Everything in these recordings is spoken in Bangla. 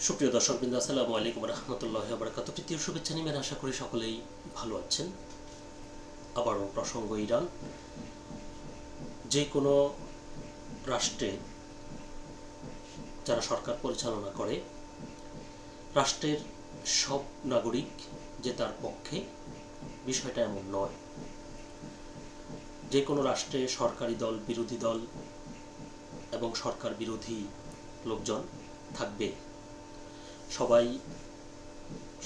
সুপ্রিয় দর্শকবৃন্দ, আসসালামু আলাইকুম রহমতুল্লাহি ওয়া বারাকাতুহু। তৃতীয় শুভেচ্ছা নিবেন, আশা করি সকলেই ভালো আছেন। আবারও প্রসঙ্গ ইরান। যে কোনো রাষ্ট্রে যারা সরকার পরিচালনা করে, রাষ্ট্রের সব নাগরিক যে তার পক্ষে, বিষয়টা এমন নয়। যে কোনো রাষ্ট্রে সরকারি দল, বিরোধী দল এবং সরকার বিরোধী লোকজন থাকবে। সবাই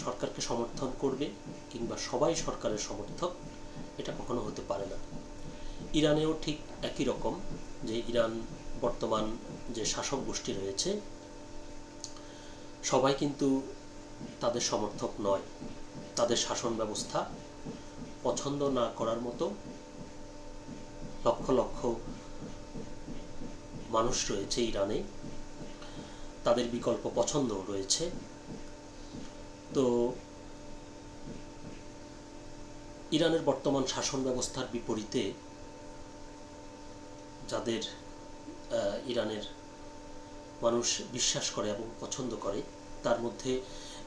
সরকারকে সমর্থন করবে কিংবা সবাই সরকারের সমর্থক, এটা কখনো হতে পারে না। ইরানেও ঠিক একই রকম, যে ইরান বর্তমান যে শাসক গোষ্ঠী রয়েছে সবাই কিন্তু তাদের সমর্থক নয়। তাদের শাসন ব্যবস্থা পছন্দ না করার মতো লক্ষ লক্ষ মানুষ রয়েছে ইরানে, তাদের বিকল্প পছন্দ রয়েছে। তো ইরানের বর্তমান শাসন ব্যবস্থার বিপরীতে যাদের ইরানের মানুষ বিশ্বাস করে এবং পছন্দ করে, তার মধ্যে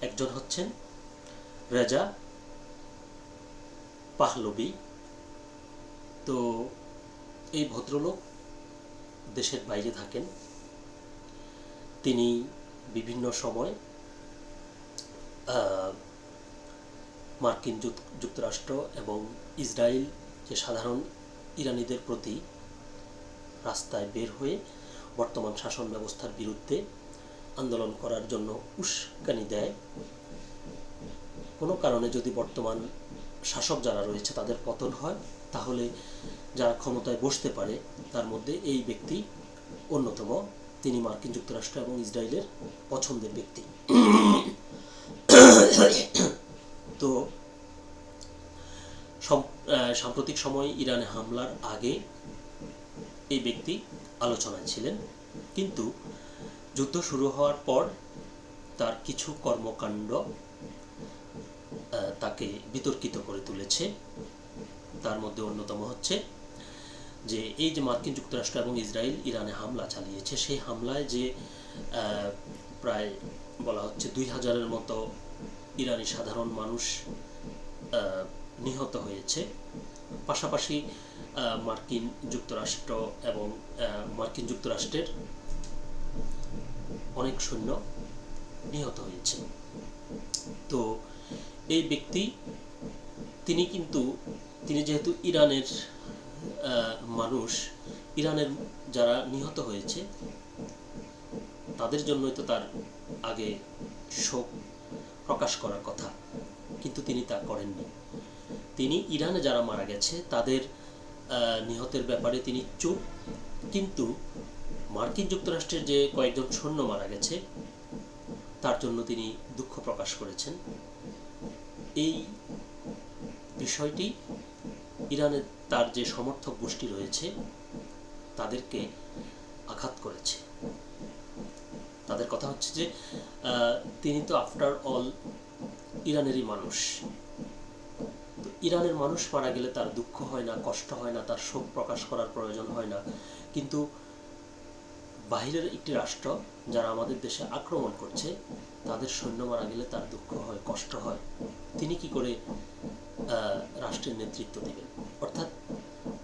একজন হচ্ছেন রেজা পাহলভি। তো এই ভদ্রলোক দেশের বাইরে থাকেন। তিনি বিভিন্ন সময় মার্কিন যুক্তরাষ্ট্র এবং ইসরায়েল যে সাধারণ ইরানিদের প্রতি রাস্তায় বের হয়ে বর্তমান শাসন ব্যবস্থার বিরুদ্ধে আন্দোলন করার জন্য উস্কানি দেয়। কোনো কারণে যদি বর্তমান শাসক যারা রয়েছে তাদের পতন হয়, তাহলে যারা ক্ষমতায় বসতে পারে তার মধ্যে এই ব্যক্তি অন্যতম। তিনি মার্কিন যুক্তরাষ্ট্র এবং ইসরায়েলের পছন্দের ব্যক্তি। তো সাম্প্রতিক সময়ে ইরানে হামলার আগে এই ব্যক্তি আলোচনায় ছিলেন, কিন্তু যুদ্ধ শুরু হওয়ার পর তার কিছু কর্মকাণ্ড তাকে বিতর্কিত করে তুলেছে। তার মধ্যে অন্যতম হচ্ছে যে এই যে মার্কিন যুক্তরাষ্ট্র এবং ইসরায়েল ইরানে হামলা চালিয়েছে, সেই হামলায় যে প্রায় বলা হচ্ছে 2000-এর মতো ইরানি সাধারণ মানুষ নিহত হয়েছে। পাশাপাশি মার্কিন যুক্তরাষ্ট্র এবং মার্কিন যুক্তরাষ্ট্রের অনেক সৈন্য নিহত হয়েছে। তো এই ব্যক্তি তিনি যেহেতু ইরানের মানুষ, ইরানের যারা নিহত হয়েছে তাদের জন্যই তো তার আগে শোক প্রকাশ করার কথা, কিন্তু তিনি তা করেননি। তিনি ইরানে যারা মারা গেছে তাদের নিহতের ব্যাপারে তিনি চুপ, কিন্তু মার্কিন যুক্তরাষ্ট্রের যে কয়েকজন সৈন্য মারা গেছে তার জন্য তিনি দুঃখ প্রকাশ করেছেন। এই বিষয়টি ইরানের তার যে সমর্থক গোষ্ঠী রয়েছে তাদেরকে আঘাত করেছে। তাদের কথা হচ্ছে যে তিনি তো আফটার অল ইরানেরই মানুষ। তো ইরানের মানুষ মারা গেলে তার দুঃখ হয় না, কষ্ট হয় না, তার শোক প্রকাশ করার প্রয়োজন হয় না, কিন্তু বাহিরের একটি রাষ্ট্র যারা আমাদের দেশে আক্রমণ করছে তাদের সৈন্য মারা গেলে তার দুঃখ হয়, কষ্ট হয়। তিনি কি করে রাষ্ট্রের নেতৃত্ব দিবেন? অর্থাৎ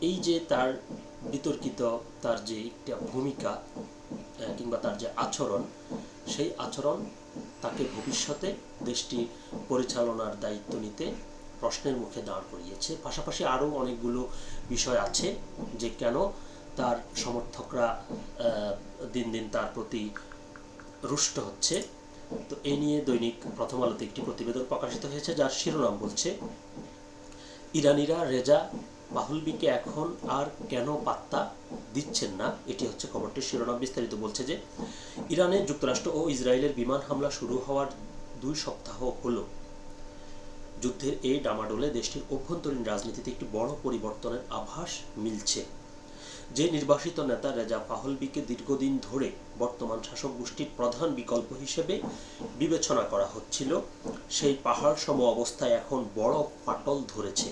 এই যে তার বিতর্কিত তার যে একটা ভূমিকা কিংবা তার যে আচরণ, সেই আচরণ তাকে ভবিষ্যতে দেশটি পরিচালনার দায়িত্ব নিতে প্রশ্নের মুখে দাঁড় করিয়েছে। পাশাপাশি আরও অনেকগুলো বিষয় আছে যে কেন তার সমর্থকরা দিন দিন তার প্রতি রুষ্ট হচ্ছে। তো এই নিয়ে দৈনিক প্রথম আলোতে একটি প্রতিবেদন প্রকাশিত হয়েছে, যার শিরোনাম বলছে, ইরানিরা রেজা পাহলভিকে এখন আর কেন পাত্তা দিচ্ছেন না। এটি হচ্ছে খবরটির শিরোনাম। বিস্তারিত বলছে যে ইরানে যুক্তরাষ্ট্র ও ইসরায়েলের বিমান হামলা শুরু হওয়ার 2 সপ্তাহ হল। যুদ্ধের এই ডামাডোলে দেশটির অভ্যন্তরীণ রাজনীতিতে একটি বড় পরিবর্তনের আভাস মিলছে। যে নির্বাসিত নেতা রেজা পাহলভিকে দীর্ঘদিন ধরে বর্তমান শাসক গোষ্ঠীর প্রধান বিকল্প হিসেবে বিবেচনা করা হচ্ছিল, সেই পাহাড় সম অবস্থায় এখন বড় ফাটল ধরেছে।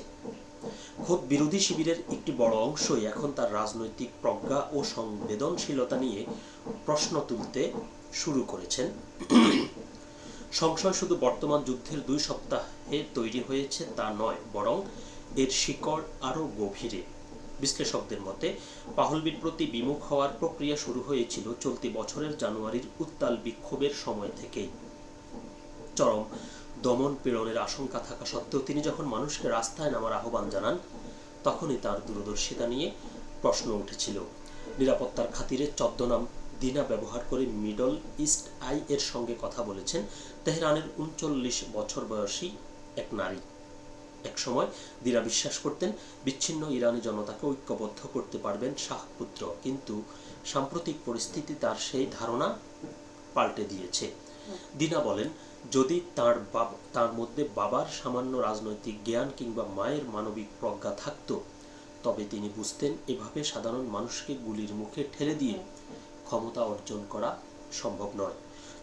খোদ বিরোধী শিবিরের একটি বড় অংশই এখন তার রাজনৈতিক প্রজ্ঞা ও সংবেদনশীলতা নিয়ে প্রশ্ন তুলতে শুরু করেছেন। সংশয় শুধু বর্তমান যুদ্ধের 2 সপ্তাহে তৈরি হয়েছে তা নয়, বরং এর শিকড় আরও গভীরে। বিশ্লেষকদের মতে পাহলবির প্রতি বিমুখ হওয়ার প্রক্রিয়া শুরু হয়েছিল চলতি বছরের জানুয়ারির উত্তাল বিক্ষোভের সময় থেকেই। চরম দমন পীড়নের আশঙ্কা থাকা সত্ত্বেও তিনি যখন মানুষকে রাস্তায় নামার আহ্বান জানান, তখনই তার দূরদর্শিতা নিয়ে প্রশ্ন উঠেছিল। নিরাপত্তার খাতিরে ছদ্মনাম দিনা ব্যবহার করে মিডল ইস্ট আই এর সঙ্গে কথা বলেছেন তেহরানের 39 বছর বয়সী এক নারী। একসময় দিনা বিশ্বাস করতেন বিচ্ছিন্ন ইরানি জনতাকে ঐক্যবদ্ধ করতে পারবেন শাহ পুত্র, কিন্তু সাম্প্রতিক পরিস্থিতি তার সেই ধারণা পাল্টে দিয়েছে। দিনা বলেন, যদি তার মধ্যে বাবার সামান্য রাজনৈতিক জ্ঞান কিংবা মায়ের মানবিক প্রজ্ঞা থাকত, তবে তিনি বুঝতেন এভাবে সাধারণ মানুষকে গুলির মুখে ঠেলে দিয়ে ক্ষমতা অর্জন করা সম্ভব নয়।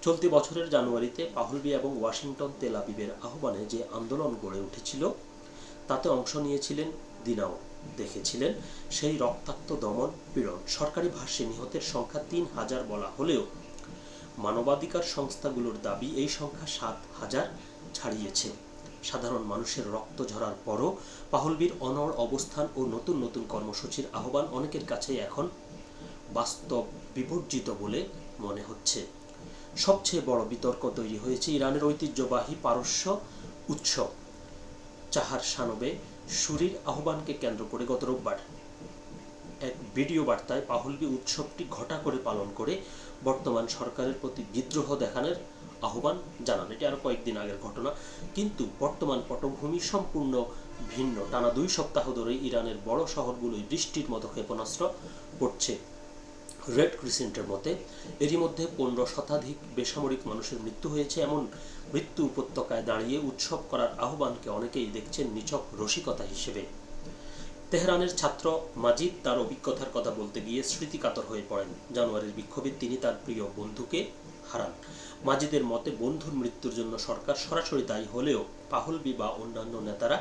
চলতি বছরের জানুয়ারিতে পাহলবি এবং ওয়াশিংটন তেল আবিবের আহ্বানে যে আন্দোলন গড়ে উঠেছিল, তাতে অংশ নিয়েছিলেন দিনাও। দেখেছিলেন সেই রক্তাক্ত দমন পীড়ন। সরকারি ভাষ্যে নিহতের সংখ্যা 3000 বলা হলেও মানবাধিকার সংস্থাগুলোর দাবি এই সংখ্যা 7000 ছাড়িয়েছে। সাধারণ মানুষের রক্ত ঝরার পরও পাহলবির অনড় অবস্থান ও নতুন নতুন কর্মসূচির আহ্বান অনেকের কাছে এখন বাস্তব বিবর্জিত বলে মনে হচ্ছে। সবচেয়ে বড় বিতর্ক তৈরি হয়েছে ইরানের ঐতিহ্যবাহী পারস্য উৎসব চাহার শানবে শুরির আহ্বানকে কেন্দ্র করে। গত রোববার এক ভিডিও বার্তায় পাহলবি উৎসবটি ঘটা করে পালন করে বর্তমান সরকারের প্রতি বিদ্রোহ দেখানোর আহ্বান জানান। এটি আরো কয়েকদিন আগের ঘটনা, কিন্তু বর্তমান পটভূমি সম্পূর্ণ ভিন্ন। টানা 2 সপ্তাহ ধরে ইরানের বড় শহরগুলোয় বৃষ্টির মতো ক্ষেপণাস্ত্র পড়ছে। রেড ক্রিসেন্টের মতে এরই মধ্যে 15 শতাধিক বেসামরিক মানুষের মৃত্যু হয়েছে। এমন মৃত্যু উপত্যকায় দাঁড়িয়ে উৎসব করার আহ্বানকে অনেকেই দেখছেন নিছক রসিকতা হিসেবে। তেহরানের ছাত্র মাজিদ তার অভিজ্ঞতার কথা বলতে গিয়ে স্মৃতিকাতর হয়ে পড়েন। জানুয়ারির বিক্ষোভে তিনি তার প্রিয় বন্ধুকে হারান। মাজিদের মতে বন্ধুর মৃত্যুর জন্য সরকার সরাসরি দায়ী হলেও পাহলবি বা অন্যান্য নেতারা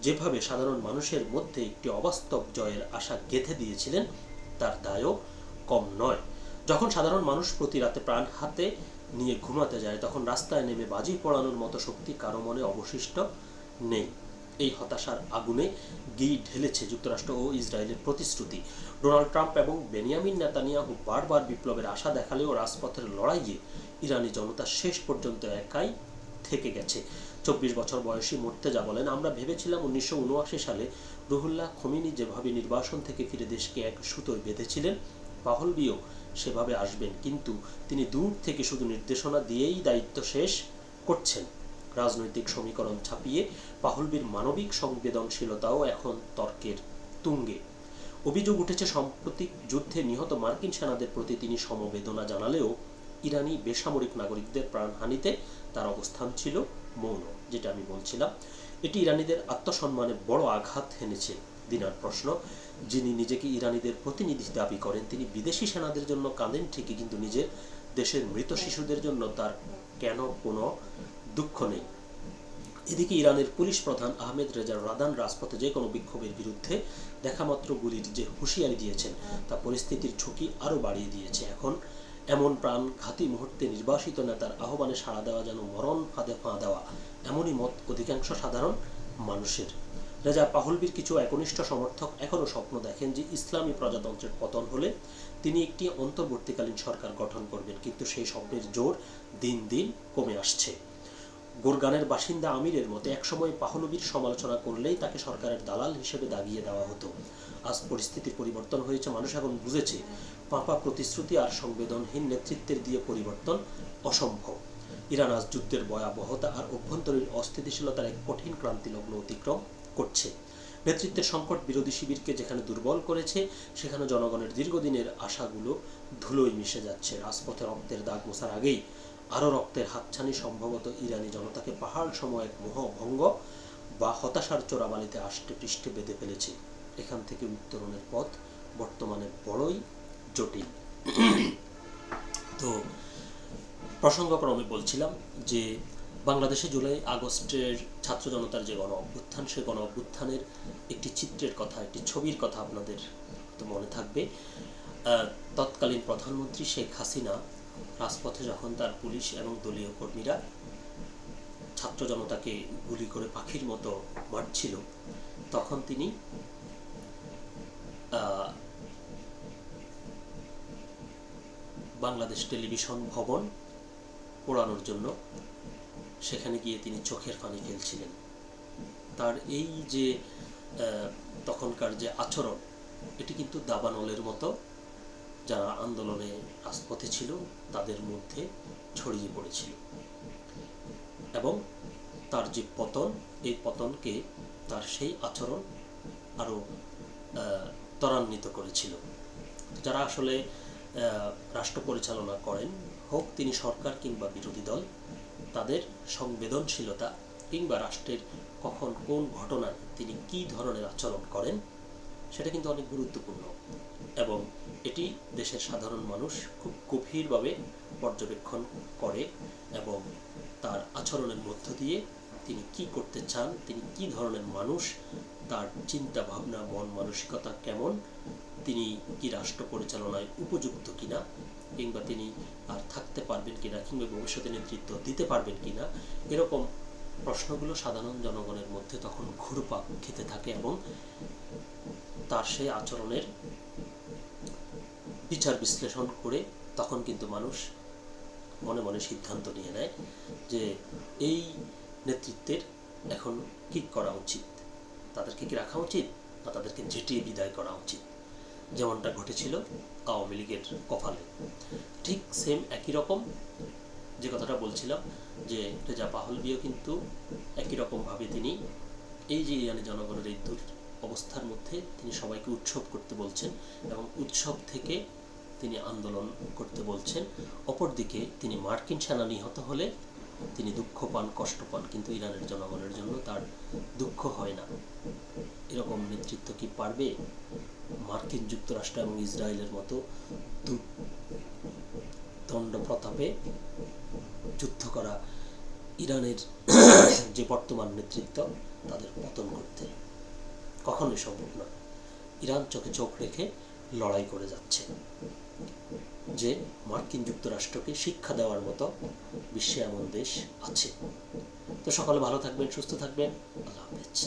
যেভাবে সাধারণ মানুষের মধ্যে একটি অবাস্তব জয়ের আশা গেঁথে দিয়েছিলেন, তার দায়ও কম নয়। যখন সাধারণ মানুষ প্রতি রাতে প্রাণ হাতে নিয়ে ঘুমাতে যায়, তখন রাস্তায় নেমে বাজি পোড়ানোর মতো শক্তি কারো মনে অবশিষ্ট নেই। এই হতাশার আগুনে ঘি ঢেলেছে যুক্তরাষ্ট্র ও ইসরায়েলের প্রতিশ্রুতি। ডোনাল্ড ট্রাম্প এবং বেনিয়ামিন নেতানিয়াহু বারবার বিপ্লবের আশা দেখালেও রাজপথের লড়াইয়ে ইরানি জনতা শেষ পর্যন্ত একাই থেকে গেছে। 24 বছর বয়সী মুর্তেজা বলেন, আমরা ভেবেছিলাম 1979 সালে রুহুল্লাহ খোমেনি যেভাবে নির্বাসন থেকে ফিরে দেশকে এক সুতোয় বেঁধেছিলেন, পাহলবিও সেভাবে আসবেন, কিন্তু তিনি দূর থেকে শুধু নির্দেশনা দিয়েই দায়িত্ব শেষ করছেন। রাজনৈতিক সমীকরণ ছাপিয়ে পাহলবির মানবিক সংবেদনশীলতাও এখন তর্কের তুঙ্গে। অভিযোগ উঠেছে সাম্প্রতিক যুদ্ধে নিহত মার্কিন সেনাদের প্রতি তিনি সমবেদনা জানালেও ইরানি বেসামরিক নাগরিকদের প্রাণহানিতে তার অবস্থান ছিল মৌন। যেটা আমি বলছিলাম, এটি ইরানিদের আত্মসম্মানে বড় আঘাত হেনেছে। দিনার প্রশ্ন, যিনি নিজেকে ইরানিদের প্রতিনিধি দাবি করেন, তিনি বিদেশি সেনাদের জন্য কাঁদেন ঠিকই, কিন্তু নিজের দেশের মৃত শিশুদের জন্য তার কেন কোনো দুঃখ নেই? এদিকে ইরানের পুলিশ প্রধান আহমেদ রেজা রাদান রাজপথে যে কোনো বিক্ষোভের বিরুদ্ধে দেখামাত্র গুলির যে হুঁশিয়ারি দিয়েছেন, তা পরিস্থিতির ঝুঁকি আরও বাড়িয়ে দিয়েছে। এখন এমন প্রাণঘাতী মুহূর্তে নির্বাসিত নেতার আহ্বানে সাড়া দেওয়া যেন মরণ ফাঁদে পা দেওয়া, এমনই মত অধিকাংশ সাধারণ মানুষের। রেজা পাহলবির কিছু একনিষ্ঠ সমর্থক এখনও স্বপ্ন দেখেন যে ইসলামী প্রজাতন্ত্রের পতন হলে তিনি একটি অন্তর্বর্তীকালীন সরকার গঠন করবেন, কিন্তু সেই স্বপ্নের জোর দিন দিন কমে আসছে। গোরগানের বাসিন্দা আমিরের মতে একসময় পাহলবির সমালোচনা করলেই তাকে সরকারের দালাল হিসেবে দাগিয়ে দেওয়া হতো। আজ পরিস্থিতির পরিবর্তন হয়েছে। মানুষ এখন বুঝেছে পাপা প্রতিশ্রুতি আর সংবেদনহীন নেতৃত্বের দিয়ে পরিবর্তন অসম্ভব। ইরান আজ যুদ্ধের ভয়াবহতা আর অভ্যন্তরীণ অস্থিতিশীলতার এক কঠিন ক্রান্তিলগ্ন অতিক্রম করছে। নেতৃত্বের সংকট বিরোধী শিবিরকে যেখানে দুর্বল করেছে, সেখানে জনগণের দীর্ঘদিনের আশাগুলো ধুলোয় মিশে যাচ্ছে। রাজপথে রক্তের দাগ মোছার আগেই আরও রক্তের হাতছানি সম্ভবত ইরানি জনতাকে পাহাড় সময়ের মোহভঙ্গ বা হতাশার চোরাবালিতে আষ্টে পৃষ্ঠে বেঁধে ফেলেছে। এখান থেকে উত্তরণের পথ বর্তমানে বড়ই জটিল। তো প্রসঙ্গক্রমে বলছিলাম যে বাংলাদেশে জুলাই আগস্টের ছাত্র জনতার যে গণ অভ্যুত্থান, সে গণ অভ্যুত্থানের একটি চিত্রের কথা, একটি ছবির কথা আপনাদের তো মনে থাকবে। তৎকালীন প্রধানমন্ত্রী শেখ হাসিনা রাজপথে যখন তার পুলিশ এবং দলীয় কর্মীরা ছাত্র জনতাকে গুলি করে পাখির মতো মারছিল, তখন তিনি বাংলাদেশ টেলিভিশন ভবন পোড়ানোর জন্য সেখানে গিয়ে তিনি চোখের পানি ফেলছিলেন। তার এই যে তখনকার যে আচরণ, এটি কিন্তু দাবানলের মতো যারা আন্দোলনে রাজপথে ছিল তাদের মধ্যে ছড়িয়ে পড়েছিল, এবং তার যে পতন, এই পতনকে তার সেই আচরণ আরও ত্বরান্বিত করেছিল। যারা আসলে রাষ্ট্র পরিচালনা করেন, হোক তিনি সরকার কিংবা বিরোধী দল, তাদের সংবেদনশীলতা কিংবা রাষ্ট্রের কখন কোন ঘটনায় তিনি কী ধরনের আচরণ করেন সেটা কিন্তু অনেক গুরুত্বপূর্ণ, এবং এটি দেশের সাধারণ মানুষ খুব গভীরভাবে পর্যবেক্ষণ করে, এবং তার আচরণের মধ্য দিয়ে তিনি কি করতে চান, তিনি কি ধরনের মানুষ, তার চিন্তা ভাবনা, মন মানসিকতা কেমন, তিনি কি রাষ্ট্র পরিচালনায় উপযুক্ত কিনা, কিংবা তিনি আর থাকতে পারবেন কিনা, কিংবা ভবিষ্যতে নেতৃত্ব দিতে পারবেন কিনা, এরকম প্রশ্নগুলো সাধারণ জনগণের মধ্যে তখন ঘুরপাক খেতে থাকে, এবং তার সেই আচরণের বিচার বিশ্লেষণ করে তখন কিন্তু মানুষ মনে মনে সিদ্ধান্ত নিয়ে নেয় যে এই নেতৃত্বের এখন কি করা উচিত, তাদেরকে কি রাখা উচিত না তাদেরকে ঝেঁটিয়ে বিদায় করা উচিত, যেমনটা ঘটেছিল আওয়ামী লীগের কপালে। ঠিক সেম একই রকম যে কথাটা বলছিলাম যে রেজা পাহলভিও কিন্তু একই রকমভাবে তিনি এই যে ইরানি জনগণের এই অবস্থার মধ্যে তিনি সবাইকে উৎসব করতে বলছেন এবং উৎসব থেকে তিনি আন্দোলন করতে বলছেন। অপরদিকে তিনি মার্কিন সেনা নিহত হলে তিনি দুঃখ পান, কষ্ট পান, কিন্তু ইরানের জনগণের জন্য তার দুঃখ হয় না। এরকম নেতৃত্ব কি পারবে মার্কিন যুক্তরাষ্ট্র এবং ইসরায়েলের মতো দণ্ড প্রতাপে যুদ্ধ করা ইরানের যে বর্তমান নেতৃত্ব তাদের পতন করতে? কখনোই সম্ভব নয়। ইরান চোখে চোখ রেখে লড়াই করে যাচ্ছে যে মার্কিন যুক্তরাষ্ট্রকে শিক্ষা দেওয়ার মতো বিশ্বে এমন দেশ আছে। তো সকলে ভালো থাকবেন, সুস্থ থাকবেন। আল্লাহ হাফেজ।